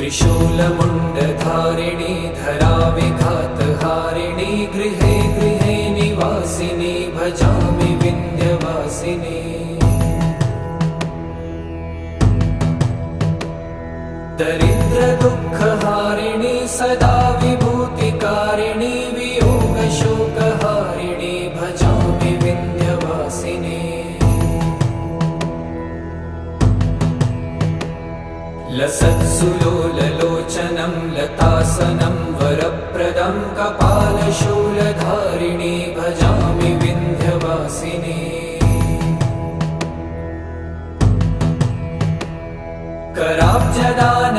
त्रिशूलमुण्डधारिणी धराविघातहारिणी गृहे गृहे निवासिनी भजामि विन्ध्यवासिनी। दरिद्रदुःखहारिणी सदा विभूतिकारिणी वियोगशोकहारिणी भजामि विन्ध्यवासिनी। लसत्सुलोललोचनं लतासनं वरप्रदं कपालशूलधारिणी भजामि विन्ध्यवासिनी। कराब्जदान